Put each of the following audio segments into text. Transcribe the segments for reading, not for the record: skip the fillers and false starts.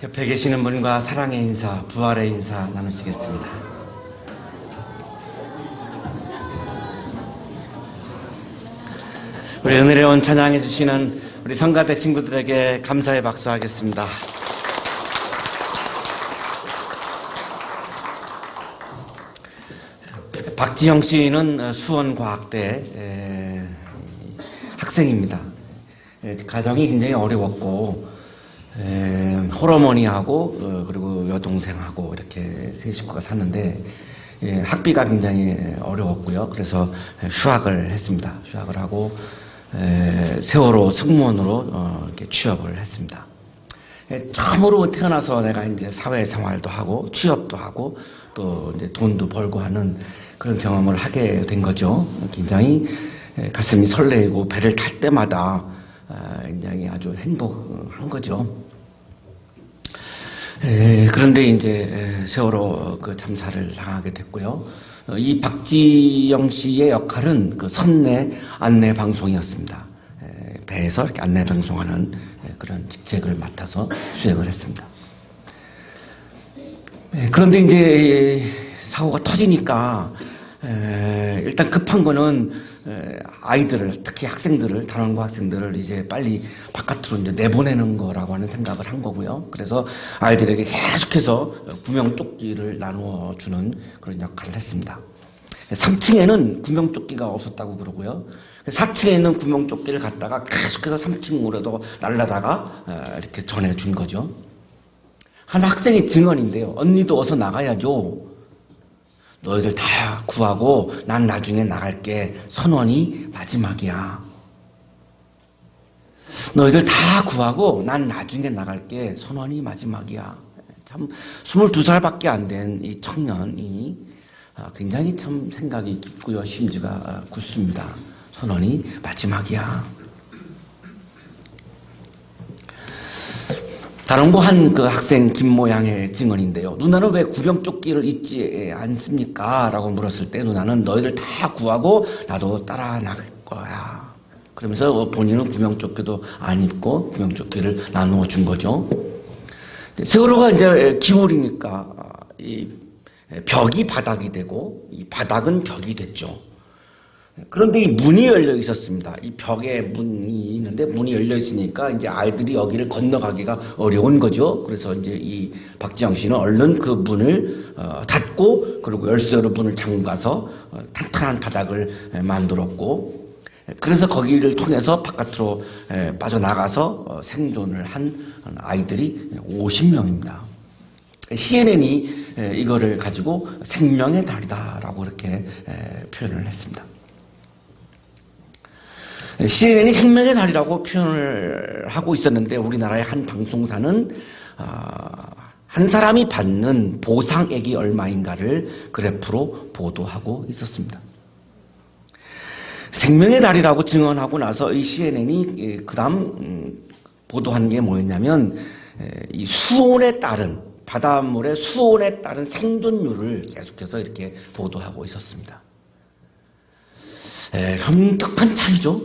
옆에 계시는 분과 사랑의 인사, 부활의 인사 나누시겠습니다. 우리 은혜를 온 찬양해 주시는 우리 성가대 친구들에게 감사의 박수 하겠습니다. 박지영 씨는 수원과학대 학생입니다. 가정이 굉장히 어려웠고 홀어머니하고 그리고 여동생하고 이렇게 세 식구가 사는데 학비가 굉장히 어려웠고요. 그래서 휴학을 했습니다. 휴학을 하고 세월호 승무원으로 이렇게 취업을 했습니다. 처음으로 태어나서 내가 이제 사회생활도 하고 취업도 하고 또 이제 돈도 벌고 하는 그런 경험을 하게 된 거죠. 굉장히 가슴이 설레이고 배를 탈 때마다 굉장히 아주 행복한 거죠. 그런데 이제 세월호 그 참사를 당하게 됐고요. 이 박지영 씨의 역할은 그 선내 안내 방송이었습니다. 배에서 이렇게 안내 방송하는 그런 직책을 맡아서 수행을 했습니다. 그런데 이제 사고가 터지니까 일단 급한 거는 아이들을, 특히 학생들을, 단원고 학생들을 이제 빨리 바깥으로 이제 내보내는 거라고 하는 생각을 한 거고요. 그래서 아이들에게 계속해서 구명조끼를 나누어 주는 그런 역할을 했습니다. 3층에는 구명조끼가 없었다고 그러고요. 4층에는 구명조끼를 갖다가 계속해서 3층으로도 날라다가 이렇게 전해준 거죠. 한 학생의 증언인데요. 언니도 어서 나가야죠. 너희들 다 구하고 난 나중에 나갈게. 선원이 마지막이야. 너희들 다 구하고 난 나중에 나갈게. 선원이 마지막이야. 참 22살밖에 안 된 이 청년이 굉장히 참 생각이 깊고요. 심지가 굳습니다. 선원이 마지막이야. 다른고 한 그 학생 김모양의 증언인데요. 누나는 왜 구명조끼를 입지 않습니까? 라고 물었을 때 누나는 너희들 다 구하고 나도 따라 나갈 거야. 그러면서 본인은 구명조끼도 안 입고 구명조끼를 나누어 준 거죠. 세월호가 이제 기울이니까 이 벽이 바닥이 되고 이 바닥은 벽이 됐죠. 그런데 이 문이 열려 있었습니다. 이 벽에 문이 있는데 문이 열려 있으니까 이제 아이들이 여기를 건너가기가 어려운 거죠. 그래서 이제 이 박지영 씨는 얼른 그 문을 닫고 그리고 열쇠로 문을 잠가서 탄탄한 바닥을 만들었고 그래서 거기를 통해서 바깥으로 빠져나가서 생존을 한 아이들이 50명입니다. CNN이 이거를 가지고 생명의 달이다라고 이렇게 표현을 했습니다. CNN이 생명의 달이라고 표현을 하고 있었는데 우리나라의 한 방송사는 한 사람이 받는 보상액이 얼마인가를 그래프로 보도하고 있었습니다. 생명의 달이라고 증언하고 나서 이 CNN이 그 다음 보도한 게 뭐였냐면 이 수온에 따른 바닷물의 수온에 따른 생존율을 계속해서 이렇게 보도하고 있었습니다. 현격한 차이죠.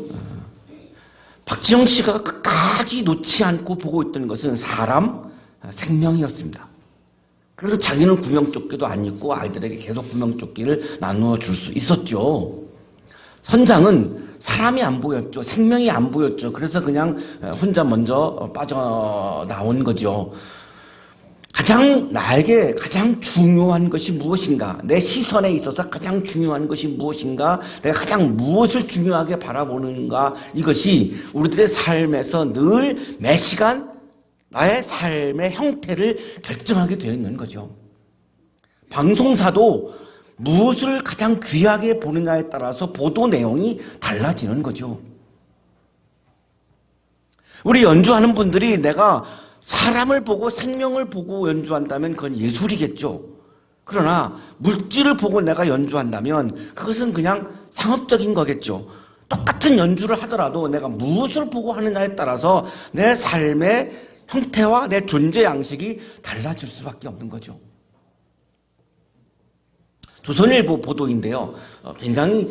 박지영 씨가 끝까지 놓지 않고 보고 있던 것은 사람 생명이었습니다. 그래서 자기는 구명조끼도 안 입고 아이들에게 계속 구명조끼를 나누어 줄 수 있었죠. 선장은 사람이 안 보였죠. 생명이 안 보였죠. 그래서 그냥 혼자 먼저 빠져나온 거죠. 나에게 가장 중요한 것이 무엇인가? 내 시선에 있어서 가장 중요한 것이 무엇인가? 내가 가장 무엇을 중요하게 바라보는가? 이것이 우리들의 삶에서 늘 매 시간 나의 삶의 형태를 결정하게 되어 있는 거죠. 방송사도 무엇을 가장 귀하게 보느냐에 따라서 보도 내용이 달라지는 거죠. 우리 연주하는 분들이 내가 사람을 보고 생명을 보고 연주한다면 그건 예술이겠죠. 그러나 물질을 보고 내가 연주한다면 그것은 그냥 상업적인 거겠죠. 똑같은 연주를 하더라도 내가 무엇을 보고 하느냐에 따라서 내 삶의 형태와 내 존재 양식이 달라질 수밖에 없는 거죠. 조선일보 보도인데요. 굉장히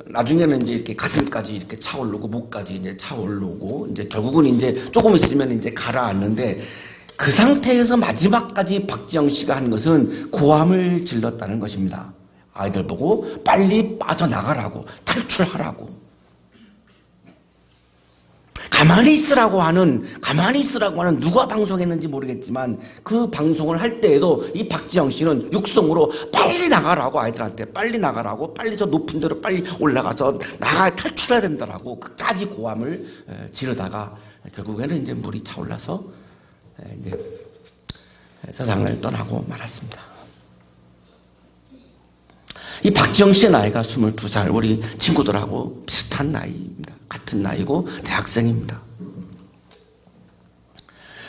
나중에는 이제 이렇게 가슴까지 이렇게 차오르고 목까지 이제 차오르고 이제 결국은 이제 조금 있으면 이제 가라앉는데 그 상태에서 마지막까지 박지영 씨가 한 것은 고함을 질렀다는 것입니다. 아이들 보고 빨리 빠져나가라고, 탈출하라고. 가만히 있으라고 하는 누가 방송했는지 모르겠지만 그 방송을 할 때에도 이 박지영 씨는 육성으로 빨리 나가라고, 아이들한테 빨리 나가라고, 빨리 저 높은 데로 빨리 올라가서 탈출해야 된다라고 끝까지 고함을 지르다가 결국에는 이제 물이 차올라서 이제 세상을 떠나고 말았습니다. 이 박지영 씨의 나이가 22살, 우리 친구들하고 비슷한 나이입니다. 같은 나이고 대학생입니다.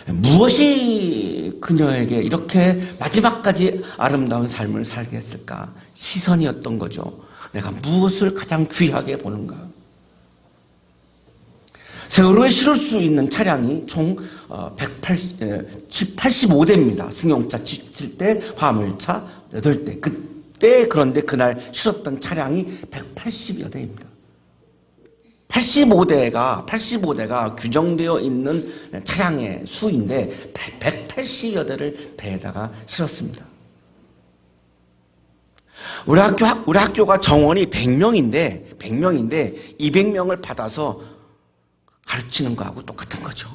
무엇이 그녀에게 이렇게 마지막까지 아름다운 삶을 살게 했을까? 시선이었던 거죠. 내가 무엇을 가장 귀하게 보는가? 세월호에 실을 수 있는 차량이 총 85대입니다. 승용차 77대, 화물차 8대. 그런데 그날 실었던 차량이 180여 대입니다. 85대가 규정되어 있는 차량의 수인데 180여 대를 배에다가 실었습니다. 우리 학교가 정원이 100명인데 200명을 받아서 가르치는 거하고 똑같은 거죠.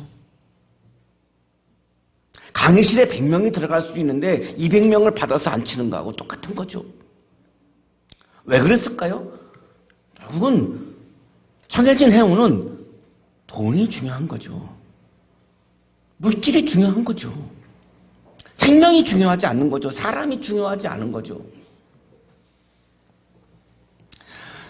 강의실에 100명이 들어갈 수 있는데 200명을 받아서 앉히는 거하고 똑같은 거죠. 왜 그랬을까요? 결국은 청해진 해운은 돈이 중요한 거죠. 물질이 중요한 거죠. 생명이 중요하지 않는 거죠. 사람이 중요하지 않은 거죠.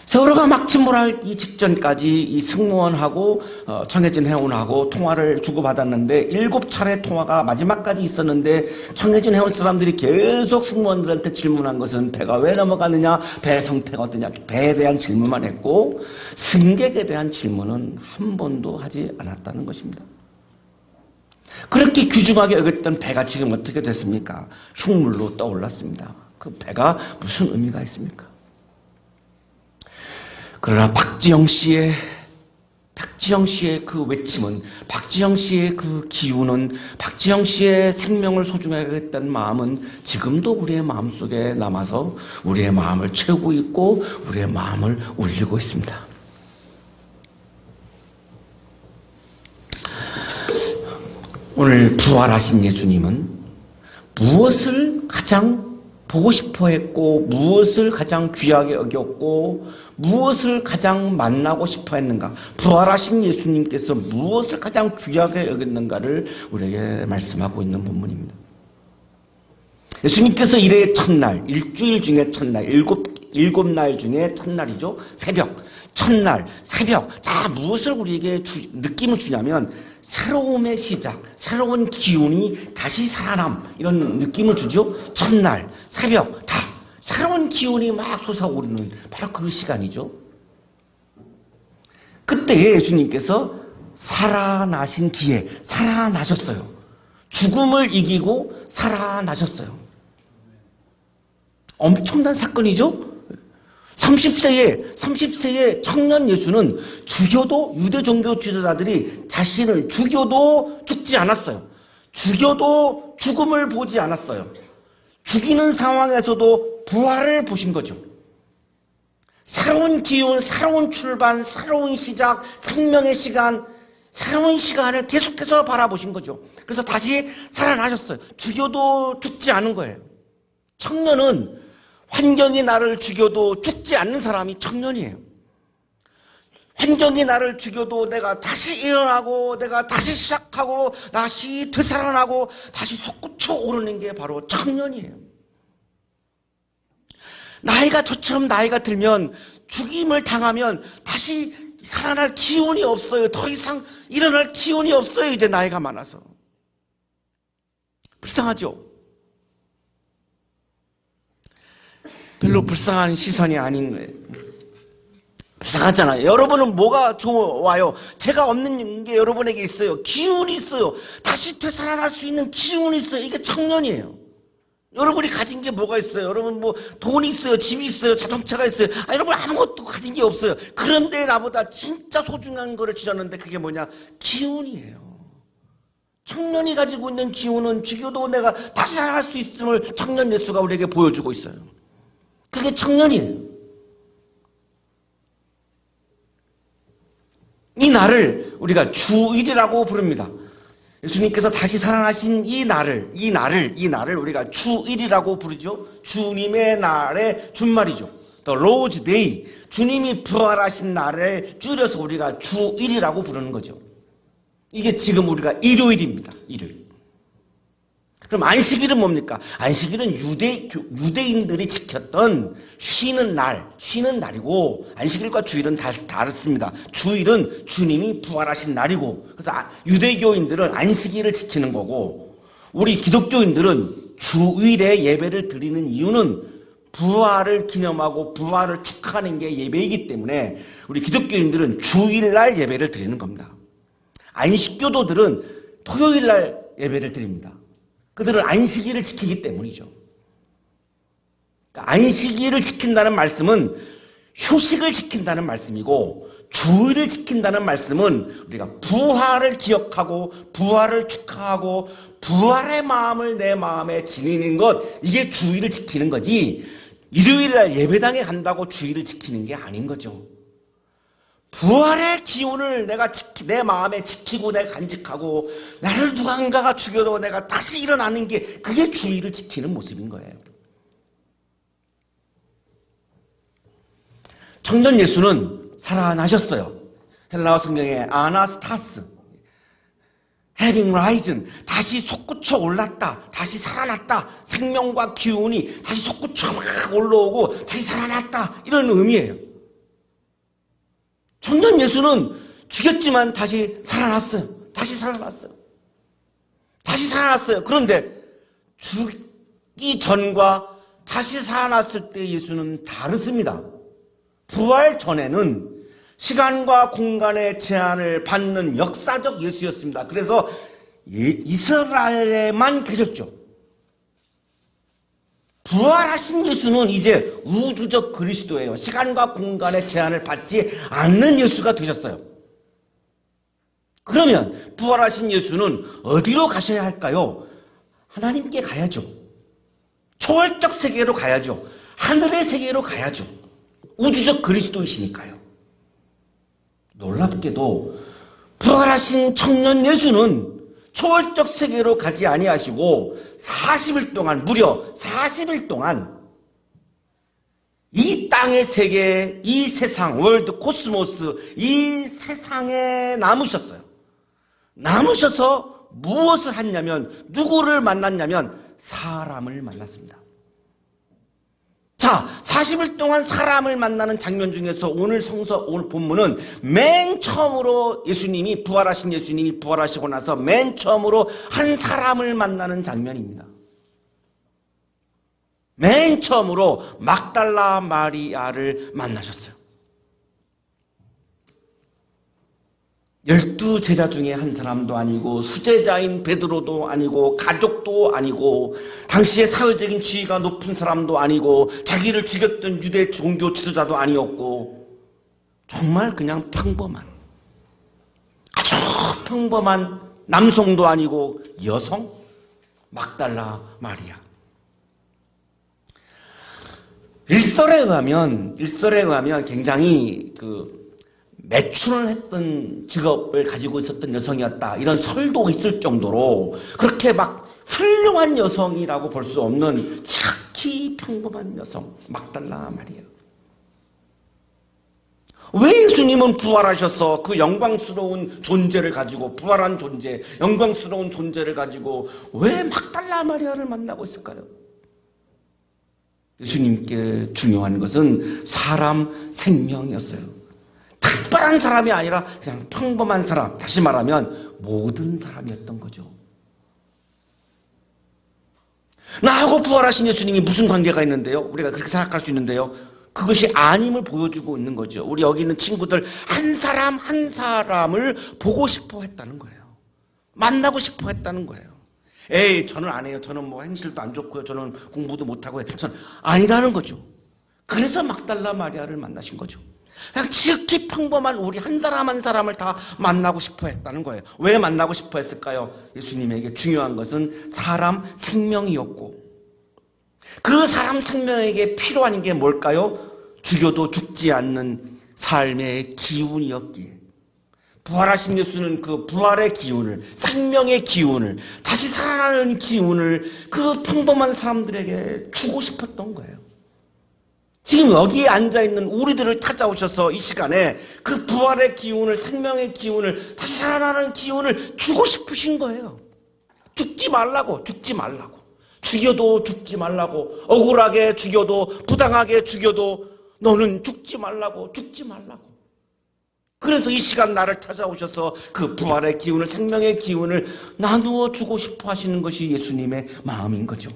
세월호가 막 침몰하기 직전까지 이 승무원하고 청해진 해운하고 통화를 주고받았는데 7차례 통화가 마지막까지 있었는데 청해진 해운 사람들이 계속 승무원들한테 질문한 것은 배가 왜 넘어가느냐, 배 상태가 어떠냐, 배에 대한 질문만 했고 승객에 대한 질문은 한 번도 하지 않았다는 것입니다. 그렇게 귀중하게 여겼던 배가 지금 어떻게 됐습니까? 흉물로 떠올랐습니다. 그 배가 무슨 의미가 있습니까? 그러나 박지영 씨의 그 외침은, 박지영 씨의 그 기운은, 박지영 씨의 생명을 소중하게 했던 마음은 지금도 우리의 마음속에 남아서 우리의 마음을 채우고 있고 우리의 마음을 울리고 있습니다. 오늘 부활하신 예수님은 무엇을 가장 보고 싶어 했고, 무엇을 가장 귀하게 여겼고, 무엇을 가장 만나고 싶어 했는가? 부활하신 예수님께서 무엇을 가장 귀하게 여겼는가를 우리에게 말씀하고 있는 본문입니다. 예수님께서 일의 첫날, 일주일 중에 첫날, 일곱 날 중에 첫날이죠. 첫날, 새벽, 다 무엇을 우리에게 느낌을 주냐면 새로움의 시작, 새로운 기운이 다시 살아남, 이런 느낌을 주죠. 첫날, 새벽, 다 새로운 기운이 막 솟아오르는 바로 그 시간이죠. 그때 예수님께서 살아나신 뒤에 살아나셨어요. 죽음을 이기고 살아나셨어요. 엄청난 사건이죠. 30세의 청년 예수는 죽여도, 유대 종교 지도자들이 자신을 죽여도 죽지 않았어요. 죽여도 죽음을 보지 않았어요. 죽이는 상황에서도 부활을 보신 거죠. 새로운 기운, 새로운 출발, 새로운 시작, 생명의 시간, 새로운 시간을 계속해서 바라보신 거죠. 그래서 다시 살아나셨어요. 죽여도 죽지 않은 거예요. 청년은 환경이 나를 죽여도 죽지 않는 사람이 청년이에요. 환경이 나를 죽여도 내가 다시 일어나고, 내가 다시 시작하고, 다시 되살아나고, 다시 솟구쳐 오르는 게 바로 청년이에요. 저처럼 나이가 들면, 죽임을 당하면 다시 살아날 기운이 없어요. 더 이상 일어날 기운이 없어요. 이제 나이가 많아서. 불쌍하죠? 별로 불쌍한 시선이 아닌 거예요. 불쌍하잖아요. 여러분은 뭐가 좋아요? 제가 없는 게 여러분에게 있어요. 기운이 있어요. 다시 되살아날 수 있는 기운이 있어요. 이게 청년이에요. 여러분이 가진 게 뭐가 있어요? 여러분 뭐 돈이 있어요, 집이 있어요, 자동차가 있어요. 여러분 아무것도 가진 게 없어요. 그런데 나보다 진짜 소중한 거를 지녔는데 그게 뭐냐? 기운이에요. 청년이 가지고 있는 기운은 죽여도 내가 다시 살아날 수 있음을 청년 예수가 우리에게 보여주고 있어요. 그게 청년이에요. 이 날을 우리가 주일이라고 부릅니다. 예수님께서 다시 살아나신 이 날을 우리가 주일이라고 부르죠. 주님의 날의 준말이죠. The Lord's Day. 주님이 부활하신 날을 줄여서 우리가 주일이라고 부르는 거죠. 이게 지금 우리가 일요일입니다. 일요일. 그럼 안식일은 뭡니까? 안식일은 유대인들이 지켰던 쉬는 날이고, 안식일과 주일은 다릅니다. 주일은 주님이 부활하신 날이고, 그래서 유대교인들은 안식일을 지키는 거고, 우리 기독교인들은 주일에 예배를 드리는 이유는 부활을 기념하고 부활을 축하하는 게 예배이기 때문에 우리 기독교인들은 주일날 예배를 드리는 겁니다. 안식교도들은 토요일날 예배를 드립니다. 그들은 안식일을 지키기 때문이죠. 그러니까 안식일을 지킨다는 말씀은 휴식을 지킨다는 말씀이고, 주일을 지킨다는 말씀은 우리가 부활을 기억하고 부활을 축하하고 부활의 마음을 내 마음에 지니는 것, 이게 주일을 지키는 거지, 일요일날 예배당에 간다고 주일을 지키는 게 아닌 거죠. 부활의 기운을 내가 내 마음에 지키고 내가 간직하고, 나를 누군가가 죽여도 내가 다시 일어나는 게, 그게 주일을 지키는 모습인 거예요. 청년 예수는 살아나셨어요. 헬라어 성경에 아나스타스, having risen, 다시 솟구쳐 올랐다, 다시 살아났다, 생명과 기운이 다시 솟구쳐 막 올라오고 다시 살아났다, 이런 의미예요. 청년 예수는 죽였지만 다시 살아났어요. 다시 살아났어요. 다시 살아났어요. 그런데 죽기 전과 다시 살아났을 때 예수는 다르습니다. 부활 전에는 시간과 공간의 제한을 받는 역사적 예수였습니다. 그래서 이스라엘에만 계셨죠. 부활하신 예수는 이제 우주적 그리스도예요. 시간과 공간의 제한을 받지 않는 예수가 되셨어요. 그러면 부활하신 예수는 어디로 가셔야 할까요? 하나님께 가야죠. 초월적 세계로 가야죠. 하늘의 세계로 가야죠. 우주적 그리스도이시니까요. 놀랍게도 부활하신 청년 예수는 초월적 세계로 가지 아니하시고 40일 동안, 무려 40일 동안 이 땅의 세계, 이 세상, 월드 코스모스, 이 세상에 남으셨어요. 남으셔서 무엇을 했냐면, 누구를 만났냐면 사람을 만났습니다. 자, 40일 동안 사람을 만나는 장면 중에서 오늘 본문은 맨 처음으로 부활하신 예수님이 부활하시고 나서 맨 처음으로 한 사람을 만나는 장면입니다. 맨 처음으로 막달라 마리아를 만나셨어요. 12제자 중에 한 사람도 아니고, 수제자인 베드로도 아니고, 가족도 아니고, 당시의 사회적인 지위가 높은 사람도 아니고, 자기를 죽였던 유대 종교 지도자도 아니었고, 정말 그냥 평범한, 아주 평범한 남성도 아니고 여성, 막달라 마리아. 일설에 의하면 굉장히 매춘을 했던 직업을 가지고 있었던 여성이었다, 이런 설도 있을 정도로 그렇게 막 훌륭한 여성이라고 볼 수 없는 지극히 평범한 여성, 막달라 마리아. 왜 예수님은 부활하셔서 그 영광스러운 존재를 가지고, 부활한 존재, 영광스러운 존재를 가지고 왜 막달라 마리아를 만나고 있을까요? 예수님께 중요한 것은 사람 생명이었어요. 특별한 사람이 아니라 그냥 평범한 사람, 다시 말하면 모든 사람이었던 거죠. 나하고 부활하신 예수님이 무슨 관계가 있는데요? 우리가 그렇게 생각할 수 있는데요. 그것이 아님을 보여주고 있는 거죠. 우리 여기 있는 친구들 한 사람 한 사람을 보고 싶어 했다는 거예요. 만나고 싶어 했다는 거예요. 에이, 저는 안 해요. 저는 뭐 행실도 안 좋고요. 저는 공부도 못하고 해요. 저는 아니라는 거죠. 그래서 막달라 마리아를 만나신 거죠. 그냥 지극히 평범한 우리 한 사람 한 사람을 다 만나고 싶어 했다는 거예요. 왜 만나고 싶어 했을까요? 예수님에게 중요한 것은 사람 생명이었고, 그 사람 생명에게 필요한 게 뭘까요? 죽여도 죽지 않는 삶의 기운이었기에, 부활하신 예수는 그 부활의 기운을, 생명의 기운을, 다시 살아나는 기운을 그 평범한 사람들에게 주고 싶었던 거예요. 지금 여기에 앉아있는 우리들을 찾아오셔서 이 시간에 그 부활의 기운을, 생명의 기운을, 다시 살아나는 기운을 주고 싶으신 거예요. 죽지 말라고, 죽지 말라고. 죽여도 죽지 말라고. 억울하게 죽여도, 부당하게 죽여도 너는 죽지 말라고, 죽지 말라고. 그래서 이 시간 나를 찾아오셔서 그 부활의 기운을, 생명의 기운을 나누어 주고 싶어 하시는 것이 예수님의 마음인 거죠.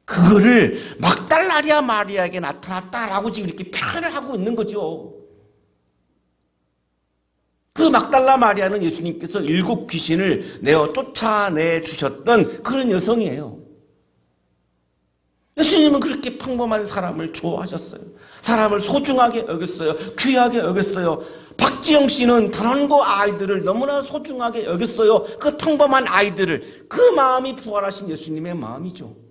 그거를 막달라리아 마리아에게 나타났다라고 지금 이렇게 표현을 하고 있는 거죠. 그 막달라 마리아는 예수님께서 7 귀신을 내어 쫓아내 주셨던 그런 여성이에요. 예수님은 그렇게 평범한 사람을 좋아하셨어요. 사람을 소중하게 여겼어요. 귀하게 여겼어요. 박지영 씨는 단원고 아이들을 너무나 소중하게 여겼어요. 그 평범한 아이들을. 그 마음이 부활하신 예수님의 마음이죠.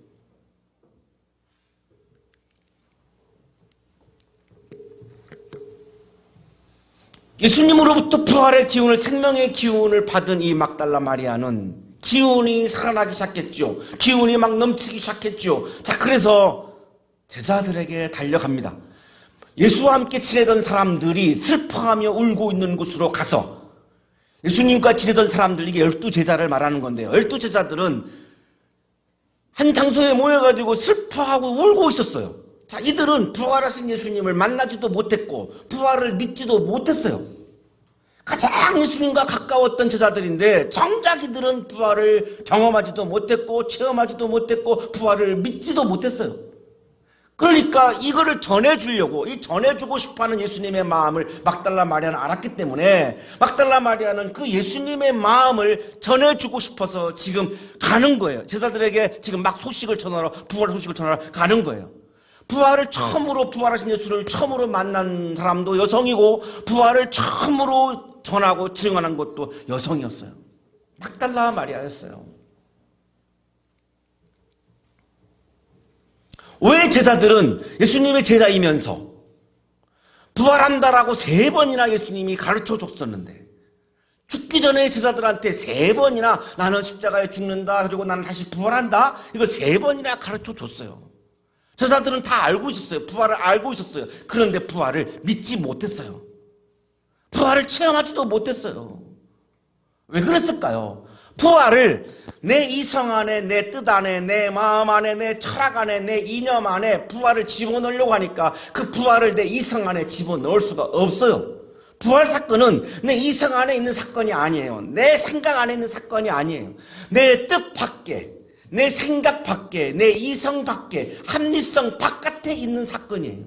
예수님으로부터 부활의 기운을, 생명의 기운을 받은 이 막달라 마리아는 기운이 살아나기 시작했죠. 기운이 막 넘치기 시작했죠. 자, 그래서 제자들에게 달려갑니다. 예수와 함께 지내던 사람들이 슬퍼하며 울고 있는 곳으로 가서, 예수님과 지내던 사람들, 이게 12제자를 말하는 건데요. 12제자들은 한 장소에 모여가지고 슬퍼하고 울고 있었어요. 자, 이들은 부활하신 예수님을 만나지도 못했고 부활을 믿지도 못했어요. 가장 예수님과 가까웠던 제자들인데 정작 이들은 부활을 경험하지도 못했고 체험하지도 못했고 부활을 믿지도 못했어요. 그러니까 이거를 전해주려고, 이 전해주고 싶어하는 예수님의 마음을 막달라 마리아는 알았기 때문에 막달라 마리아는 그 예수님의 마음을 전해주고 싶어서 지금 가는 거예요. 제자들에게 지금 막 소식을 전하러, 부활의 소식을 전하러 가는 거예요. 부활을 처음으로, 부활하신 예수를 처음으로 만난 사람도 여성이고 부활을 처음으로 전하고 증언한 것도 여성이었어요. 막달라 마리아였어요. 왜 제자들은 예수님의 제자이면서 부활한다라고 3번이나 예수님이 가르쳐 줬었는데 죽기 전에 제자들한테 3번이나 나는 십자가에 죽는다, 그리고 나는 다시 부활한다, 이걸 3번이나 가르쳐 줬어요. 제자들은 다 알고 있었어요. 부활을 알고 있었어요. 그런데 부활을 믿지 못했어요. 부활을 체험하지도 못했어요. 왜 그랬을까요? 부활을 내 이성 안에, 내 뜻 안에, 내 마음 안에, 내 철학 안에, 내 이념 안에 부활을 집어넣으려고 하니까 그 부활을 내 이성 안에 집어넣을 수가 없어요. 부활 사건은 내 이성 안에 있는 사건이 아니에요. 내 생각 안에 있는 사건이 아니에요. 내 뜻 밖에, 내 생각 밖에, 내 이성 밖에, 합리성 바깥에 있는 사건이에요.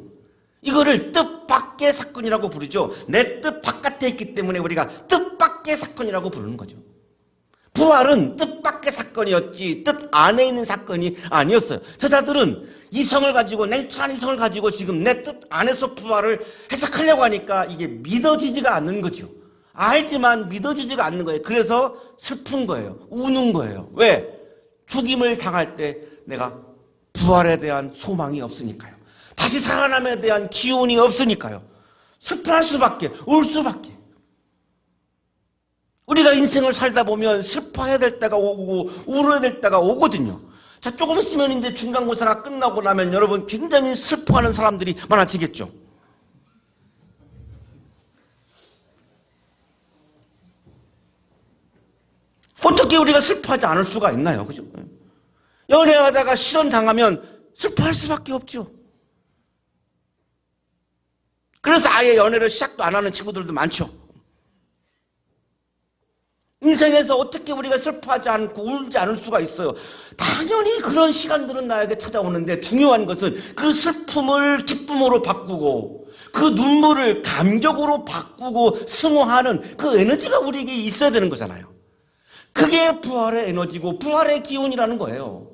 이거를 뜻 밖의 사건이라고 부르죠. 내 뜻 바깥에 있기 때문에 우리가 뜻 밖의 사건이라고 부르는 거죠. 부활은 뜻 밖의 사건이었지 뜻 안에 있는 사건이 아니었어요. 제자들은 이성을 가지고, 냉철한 이성을 가지고 지금 내 뜻 안에서 부활을 해석하려고 하니까 이게 믿어지지가 않는 거죠. 알지만 믿어지지가 않는 거예요. 그래서 슬픈 거예요. 우는 거예요. 왜? 죽임을 당할 때 내가 부활에 대한 소망이 없으니까요. 다시 살아남에 대한 기운이 없으니까요. 슬퍼할 수밖에, 울 수밖에. 우리가 인생을 살다 보면 슬퍼해야 될 때가 오고 울어야 될 때가 오거든요. 자, 조금 있으면 이제 중간고사가 끝나고 나면 여러분 굉장히 슬퍼하는 사람들이 많아지겠죠. 어떻게 우리가 슬퍼하지 않을 수가 있나요? 그죠? 연애하다가 실현 당하면 슬퍼할 수밖에 없죠. 그래서 아예 연애를 시작도 안 하는 친구들도 많죠. 인생에서 어떻게 우리가 슬퍼하지 않고 울지 않을 수가 있어요. 당연히 그런 시간들은 나에게 찾아오는데 중요한 것은 그 슬픔을 기쁨으로 바꾸고 그 눈물을 감격으로 바꾸고 승화하는 그 에너지가 우리에게 있어야 되는 거잖아요. 그게 부활의 에너지고 부활의 기운이라는 거예요.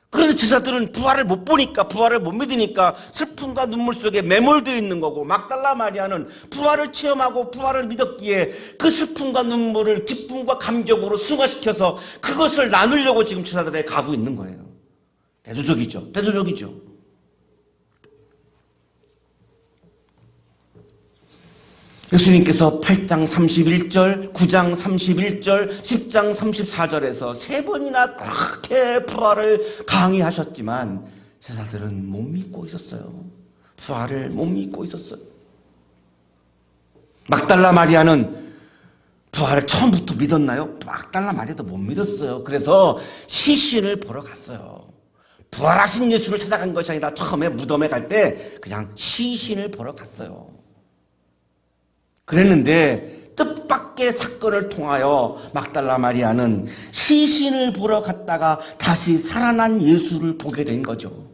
그런데 제자들은 부활을 못 보니까, 부활을 못 믿으니까 슬픔과 눈물 속에 매몰되어 있는 거고, 막달라 마리아는 부활을 체험하고 부활을 믿었기에 그 슬픔과 눈물을 기쁨과 감격으로 승화시켜서 그것을 나누려고 지금 제자들에게 가고 있는 거예요. 대조적이죠. 대조적이죠. 예수님께서 8장 31절, 9장 31절, 10장 34절에서 세 번이나 그렇게 부활을 강의하셨지만 제자들은 못 믿고 있었어요. 부활을 못 믿고 있었어요. 막달라 마리아는 부활을 처음부터 믿었나요? 막달라 마리아도 못 믿었어요. 그래서 시신을 보러 갔어요. 부활하신 예수를 찾아간 것이 아니라 처음에 무덤에 갈 때 그냥 시신을 보러 갔어요. 그랬는데 뜻밖의 사건을 통하여 막달라 마리아는 시신을 보러 갔다가 다시 살아난 예수를 보게 된 거죠.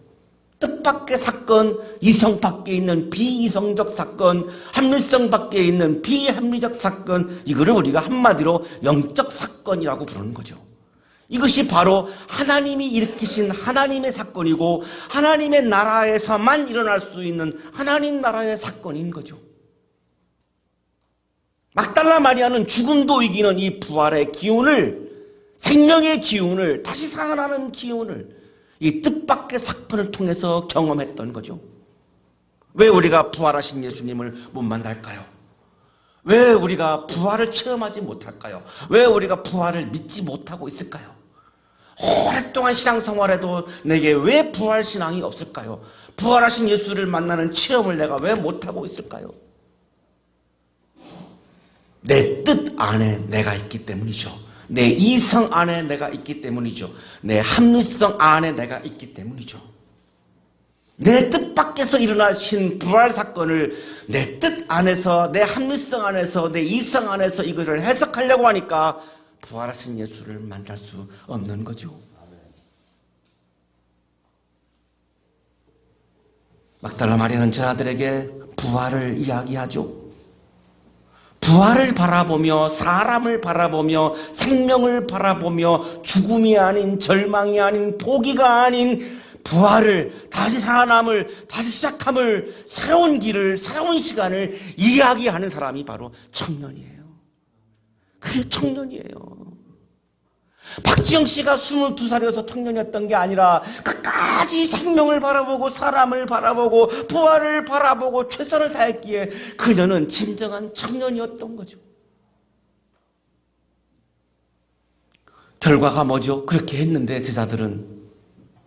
뜻밖의 사건, 이성 밖에 있는 비이성적 사건, 합리성 밖에 있는 비합리적 사건, 이거를 우리가 한마디로 영적 사건이라고 부르는 거죠. 이것이 바로 하나님이 일으키신 하나님의 사건이고 하나님의 나라에서만 일어날 수 있는 하나님 나라의 사건인 거죠. 막달라 마리아는 죽음도 이기는 이 부활의 기운을, 생명의 기운을, 다시 살아나는 기운을 이 뜻밖의 사건을 통해서 경험했던 거죠. 왜 우리가 부활하신 예수님을 못 만날까요? 왜 우리가 부활을 체험하지 못할까요? 왜 우리가 부활을 믿지 못하고 있을까요? 오랫동안 신앙생활에도 내게 왜 부활신앙이 없을까요? 부활하신 예수를 만나는 체험을 내가 왜 못하고 있을까요? 내 뜻 안에 내가 있기 때문이죠. 내 이성 안에 내가 있기 때문이죠. 내 합리성 안에 내가 있기 때문이죠. 내 뜻 밖에서 일어나신 부활 사건을 내 뜻 안에서, 내 합리성 안에서, 내 이성 안에서 이것을 해석하려고 하니까 부활하신 예수를 만날 수 없는 거죠. 막달라 마리아는 제자들에게 부활을 이야기하죠. 부활을 바라보며, 사람을 바라보며, 생명을 바라보며, 죽음이 아닌, 절망이 아닌, 포기가 아닌 부활을, 다시 살아남을, 다시 시작함을, 새로운 길을, 새로운 시간을 이야기하는 사람이 바로 청년이에요. 그게 청년이에요. 박지영 씨가 22살이어서 청년이었던 게 아니라 끝까지 생명을 바라보고 사람을 바라보고 부활을 바라보고 최선을 다했기에 그녀는 진정한 청년이었던 거죠. 결과가 뭐죠? 그렇게 했는데 제자들은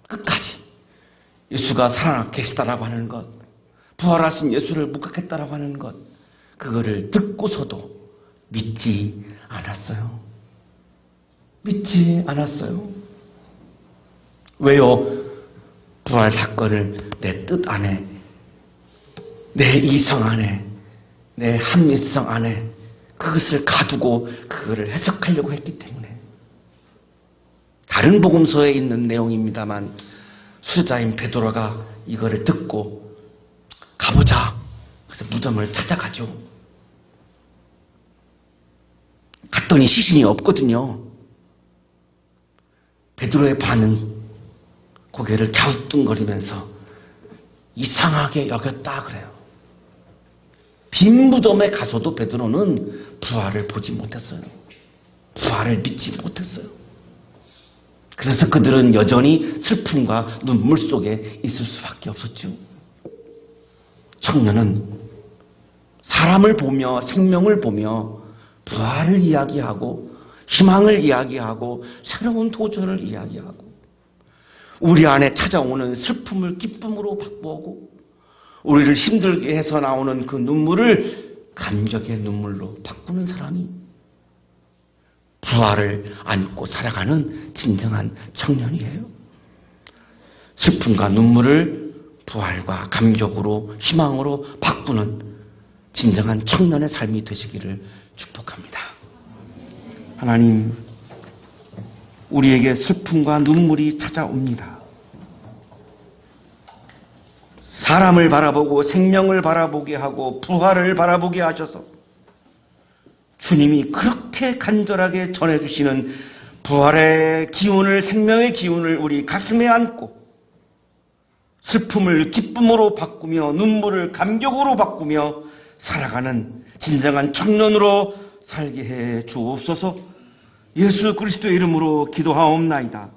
끝까지 예수가 살아 계시다라고 하는 것, 부활하신 예수를 목격했다라고 하는 것, 그거를 듣고서도 믿지 않았어요. 믿지 않았어요. 왜요? 부활 사건을 내 뜻 안에, 내 이성 안에, 내 합리성 안에 그것을 가두고 그거를 해석하려고 했기 때문에. 다른 복음서에 있는 내용입니다만 수자인 베드로가 이거를 듣고 가보자. 그래서 무덤을 찾아가죠. 갔더니 시신이 없거든요. 베드로의 반응이 고개를 갸우뚱거리면서 이상하게 여겼다 그래요. 빈 무덤에 가서도 베드로는 부활을 보지 못했어요. 부활을 믿지 못했어요. 그래서 그들은 여전히 슬픔과 눈물 속에 있을 수밖에 없었죠. 청년은 사람을 보며 생명을 보며 부활을 이야기하고 희망을 이야기하고 새로운 도전을 이야기하고 우리 안에 찾아오는 슬픔을 기쁨으로 바꾸고 우리를 힘들게 해서 나오는 그 눈물을 감격의 눈물로 바꾸는 사람이 부활을 안고 살아가는 진정한 청년이에요. 슬픔과 눈물을 부활과 감격으로 희망으로 바꾸는 진정한 청년의 삶이 되시기를 축복합니다. 하나님, 우리에게 슬픔과 눈물이 찾아옵니다. 사람을 바라보고 생명을 바라보게 하고 부활을 바라보게 하셔서 주님이 그렇게 간절하게 전해주시는 부활의 기운을, 생명의 기운을 우리 가슴에 안고 슬픔을 기쁨으로 바꾸며 눈물을 감격으로 바꾸며 살아가는 진정한 청년으로 살게 해 주옵소서. 예수 그리스도의 이름으로 기도하옵나이다.